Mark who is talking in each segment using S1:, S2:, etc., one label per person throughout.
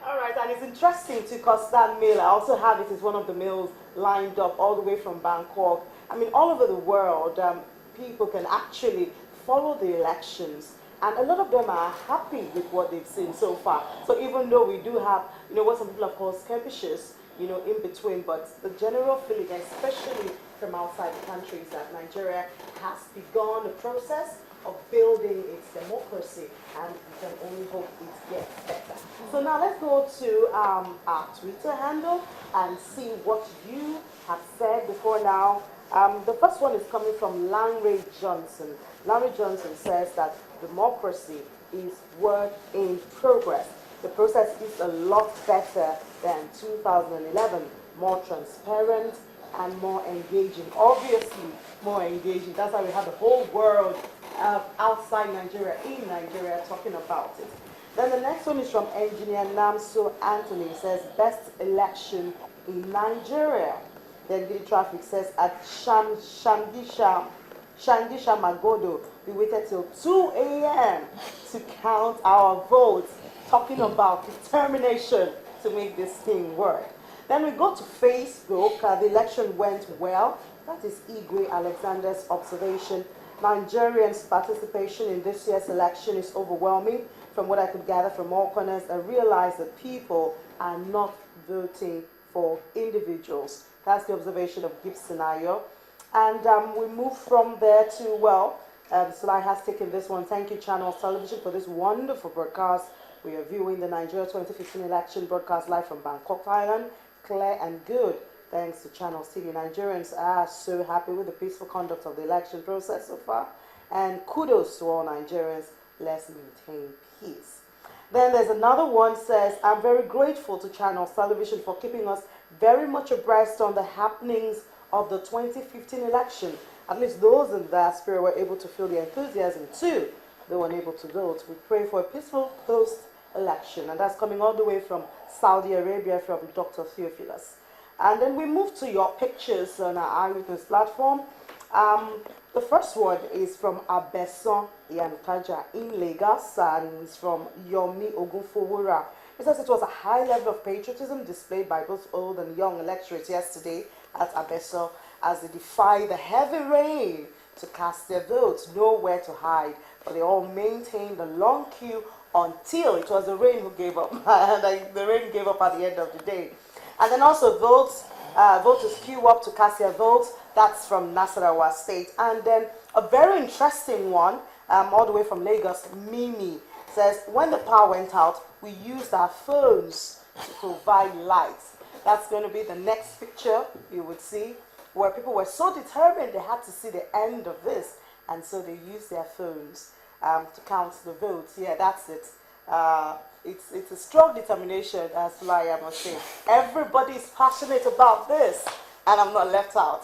S1: All right, and it's interesting too, because that mill, I also have it as one of the mills lined up all the way from Bangkok. I mean, all over the world, people can actually follow the elections, and a lot of them are happy with what they've seen so far. So even though we do have, what some people have called skirmishes, in between, but the general feeling, especially from outside the country, is that Nigeria has begun the process of building its democracy, and we can only hope it gets better. So now let's go to our Twitter handle and see what you have said before now. The first one is coming from Lanray Johnson. Lanray Johnson says that democracy is work in progress. The process is a lot better than 2011, more transparent and more engaging. Obviously, more engaging. That's why we have the whole world outside Nigeria, in Nigeria, talking about it. Then the next one is from Engineer Namso Anthony. He says, best election in Nigeria. Then Daily Traffic says, at Shandisha Magodo, we waited till 2 a.m. to count our votes, talking about determination to make this thing work. Then we go to Facebook. The election went well. That is Igwe Alexander's observation. Nigerians' participation in this year's election is overwhelming. From what I could gather from all corners, I realize that people are not voting for individuals. That's the observation of Gibson Ayo. And we move from there to, Sulai has taken this one. Thank you, Channel Television, for this wonderful broadcast. We are viewing the Nigeria 2015 election broadcast live from Bangkok, Thailand. Clear and good. Thanks to Channel TV. Nigerians are so happy with the peaceful conduct of the election process so far. And kudos to all Nigerians. Let's maintain peace. Then there's another one says, I'm very grateful to Channel Television for keeping us very much abreast on the happenings of the 2015 election. At least those in the diaspora were able to feel the enthusiasm too. They were unable to vote. We pray for a peaceful post-election. And that's coming all the way from Saudi Arabia from Dr. Theophilus. And then we move to your pictures on our eyewitness platform. The first one is from Abeson Yankaja in Lagos, and it's from Yomi Ogunfowora. It says it was a high level of patriotism displayed by both old and young electorates yesterday at Abeson as they defy the heavy rain to cast their votes, nowhere to hide. But they all maintained a long queue until it was the rain who gave up. The rain gave up at the end of the day. And then also voters queue up to cast their votes. That's from Nasarawa State. And then a very interesting one, all the way from Lagos, Mimi, says, when the power went out, we used our phones to provide lights. That's going to be the next picture you would see, where people were so determined they had to see the end of this. And so they used their phones to count the votes. Yeah, that's it. It's a strong determination, as I must say. Everybody is passionate about this, and I'm not left out.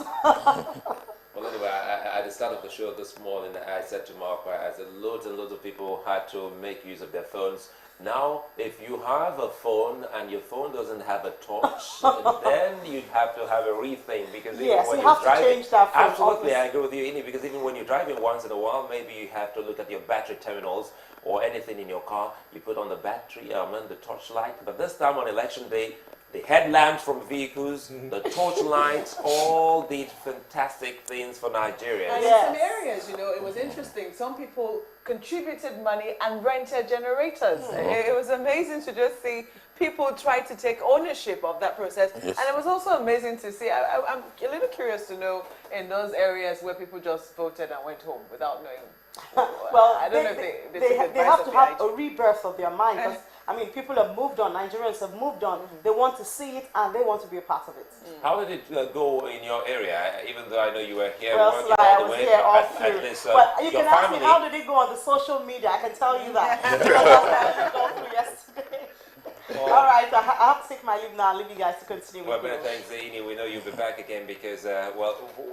S2: Well, anyway, at the start of the show this morning, I said to Mark, I said loads and loads of people had to make use of their phones. Now, if you have a phone and your phone doesn't have a torch, then you have to have a rethink, because
S1: yes,
S2: when
S1: you have
S2: driving,
S1: to change that phone.
S2: absolutely, I agree with you, Ini, because even when you're driving once in a while, maybe you have to look at your battery terminals or anything in your car. You put on the battery, the torch light. But this time on election day, the headlamps from vehicles, the torch lights, all did fantastic things for Nigeria.
S3: And in some areas, it was interesting. Some people contributed money and rented generators. It was amazing to just see people try to take ownership of that process. Yes. And it was also amazing to see, I'm a little curious to know, in those areas where people just voted and went home without knowing.
S1: Well,
S3: I don't know if they
S1: have to have a rebirth of their mind. People have moved on. Nigerians have moved on. They want to see it and they want to be a part of it.
S2: How did it go in your area? Even though I know you were here
S1: working
S2: all
S1: the way, here all through. But you can ask me, how did it go on the social media? I can tell you that. Because I through yesterday. All right, I have to take my leave now. I'll leave you guys to continue with
S2: many thanks, Ini. We know you'll be back again because,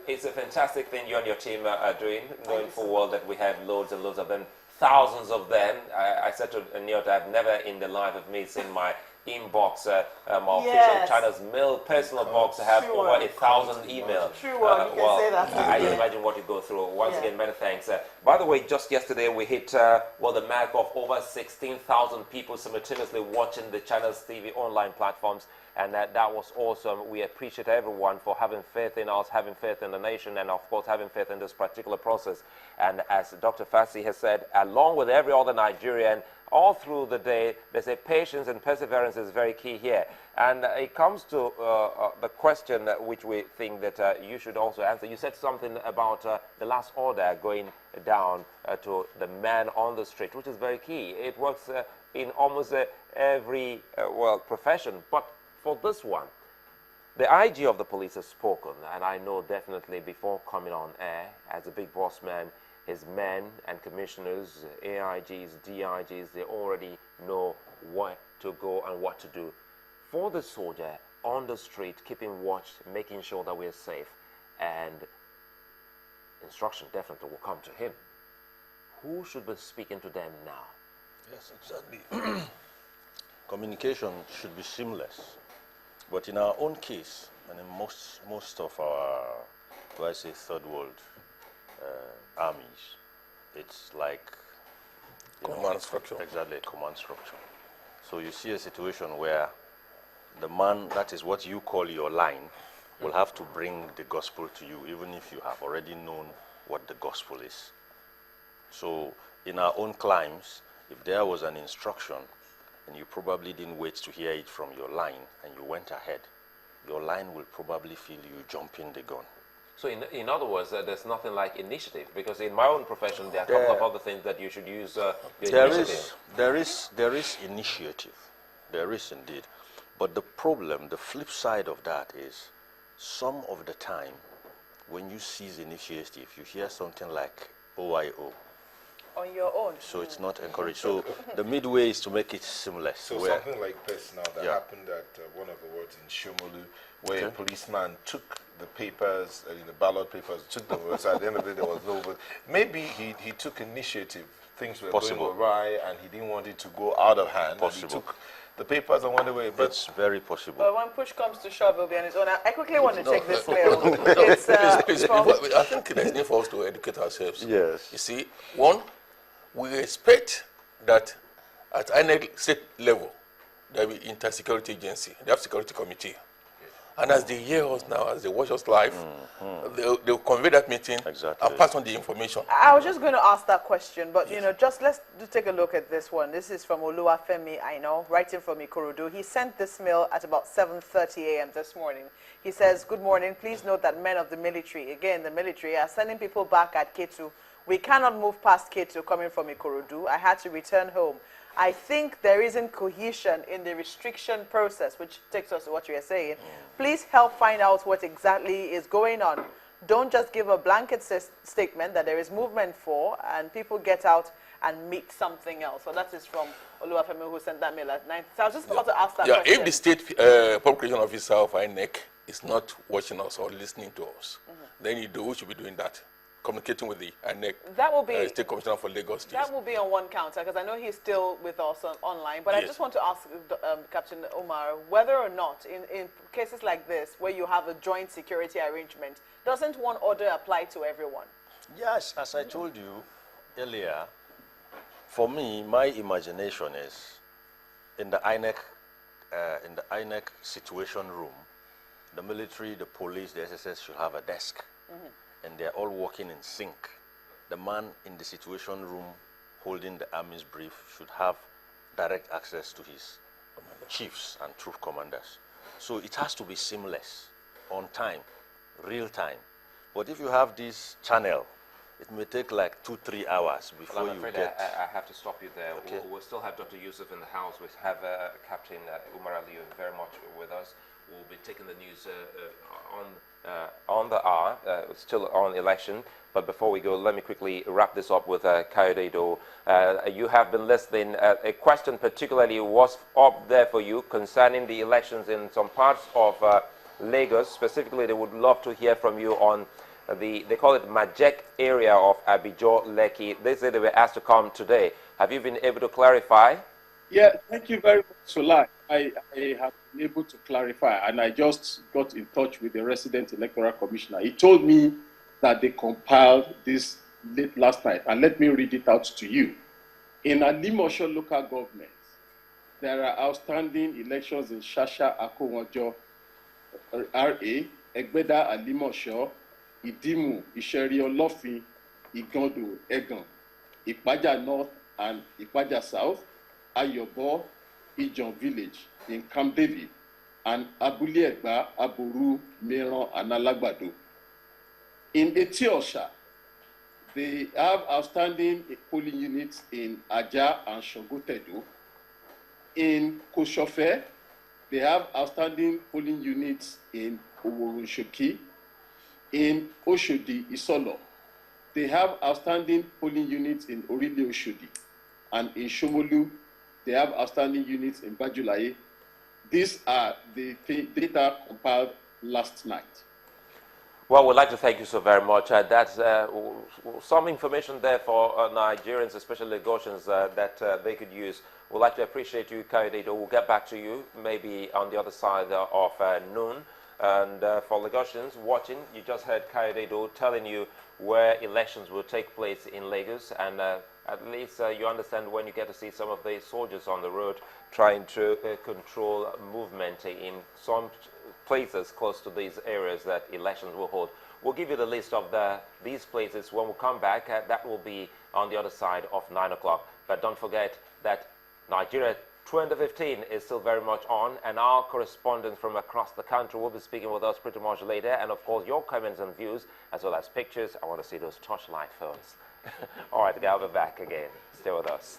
S2: it's a fantastic thing you and your team are doing, knowing full well that we have loads and loads of them, thousands of them. I said to Neil, I've never in the life of me seen my inbox, my official
S1: Yes.
S2: China's mail personal box have
S1: True
S2: over
S1: one.
S2: 1,000 emails.
S1: True one, you can say that.
S2: I can
S1: Yeah.
S2: imagine what you go through. Once
S1: Yeah.
S2: again, many thanks. By the way, just yesterday we hit the mark of over 16,000 people simultaneously watching the China's TV online platforms, and that was awesome. We appreciate everyone for having faith in us, having faith in the nation, and of course having faith in this particular process. And as Dr. Fassi has said, along with every other Nigerian, all through the day, they say patience and perseverance is very key here. And it comes to the question which we think that you should also answer. You said something about the last order going down to the man on the street, which is very key. It works in almost every profession. But for this one, the IG of the police has spoken, and I know definitely before coming on air, as a big boss man, his men and commissioners, AIGs, DIGs, they already know where to go and what to do. For the soldier on the street, keeping watch, making sure that we're safe, and instruction definitely will come to him. Who should be speaking to them now?
S4: Yes, exactly. Communication should be seamless. But in our own case, and in most of our, do I say, third world armies, it's like
S5: Command structure.
S4: Exactly, command structure. So you see a situation where the man, that is what you call your line, will have to bring the gospel to you, even if you have already known what the gospel is. So in our own climes, if there was an instruction and you probably didn't wait to hear it from your line and you went ahead, your line will probably feel you jumping the gun.
S2: So in other words, there's nothing like initiative, because in my own profession, there are a couple of other things that you should use your initiative.
S4: There is initiative. There is indeed. But the problem, the flip side of that is, some of the time, when you seize initiative, you hear something like OIO.
S3: On your own.
S4: So it's not encouraged. So the midway is to make it seamless.
S5: So something like this now that happened at one of the wards in Shomolu, where a policeman took the papers, the ballot papers, took them. So at the end of the day, there was no vote. Maybe he took initiative. Things were going awry, and he didn't want it to go out of hand. And he took the papers and went away. But
S4: it's very possible.
S3: But when push comes to shove, he'll be on his own. I quickly want to check this mail. It's,
S5: please, I think there's need for us to educate ourselves.
S4: Yes.
S5: You see, one, we expect that at any state level, there will be inter-security agency. They have security committee. And as they hear us now, as they watch us live, they'll convey that meeting and pass on the information.
S3: I was just going to ask that question, but you know, just let's take a look at this one. This is from Oluwafemi, I know, writing from Ikorodu. He sent this mail at about 7:30 a.m. this morning. He says, "Good morning. Please note that men of the military, again, the military, are sending people back at Ketu. We cannot move past Ketu coming from Ikorodu. I had to return home. I think there isn't cohesion in the restriction process," which takes us to what you are saying. "Please help find out what exactly is going on. Don't just give a blanket statement that there is movement for and people get out and meet something else." So that is from Oluwafemi, who sent that mail at 9. So I was just about to ask that question.
S5: If the state publication officer of INEC is not watching us or listening to us, then we should be doing that. Communicating with the INEC,
S3: that will be
S5: State Commissioner for Lagos State.
S3: That will be on one counter, because I know he's still with us online. But I just want to ask Captain Omar, whether or not in cases like this, where you have a joint security arrangement, doesn't one order apply to everyone?
S4: Yes, as I told you earlier, for me, my imagination is in the INEC situation room, the military, the police, the SSS should have a desk. And they're all working in sync. The man in the situation room holding the army's brief should have direct access to his chiefs and troop commanders. So it has to be seamless, on time, real time. But if you have this channel, it may take like 2-3 hours before
S2: I'm afraid I have to stop you there.
S4: Okay.
S2: We'll still have Dr. Yusuf in the house. We have Captain Umar Aliyu very much with us. We'll be taking the news on the hour, still on election. But before we go, let me quickly wrap this up with Kayode Idowu. You have been listening. A question particularly was up there for you concerning the elections in some parts of Lagos. Specifically, they would love to hear from you on they call it Majek area of Abijo Lekki. They say they were asked to come today. Have you been able to clarify?
S6: Yeah, thank you very much, Solai. I have been able to clarify, and I just got in touch with the resident electoral commissioner. He told me that they compiled this late last night, and let me read it out to you. In Alimosho local government, there are outstanding elections in Shasha Akowonjo, RA, Egbeda Alimosho, Idimu, Isheri Olofin, Igondo, Egan, Ipaja North and Ipaja South, Ayobo, Ijon Village in Camp David, and Abule Egba, Aboru, Meron, and Alagbado. In Etiosha, they have outstanding polling units in Aja and Shogotedo. In Koshofe, they have outstanding polling units in Oworonshoki. In Oshodi, Isolo, they have outstanding polling units in Orile Oshodi. And in Shomolu, they have outstanding units in Bajulaye. These are the data compiled last night.
S2: Well, we'd like to thank you so very much. That's some information there for Nigerians, especially Lagosians, that they could use. We'd like to appreciate you, Kayode Idowu. We'll get back to you maybe on the other side of noon. And for Lagosians watching, you just heard Kayode Idowu telling you where elections will take place in Lagos. And at least you understand when you get to see some of the soldiers on the road trying to control movement in some places close to these areas that elections will hold. We'll give you the list of these places when we come back. That will be on the other side of 9 o'clock. But don't forget that Nigeria 2015 is still very much on, and our correspondents from across the country will be speaking with us pretty much later. And of course, your comments and views, as well as pictures. I want to see those torchlight phones. All right, I'll be back again. Stay with us.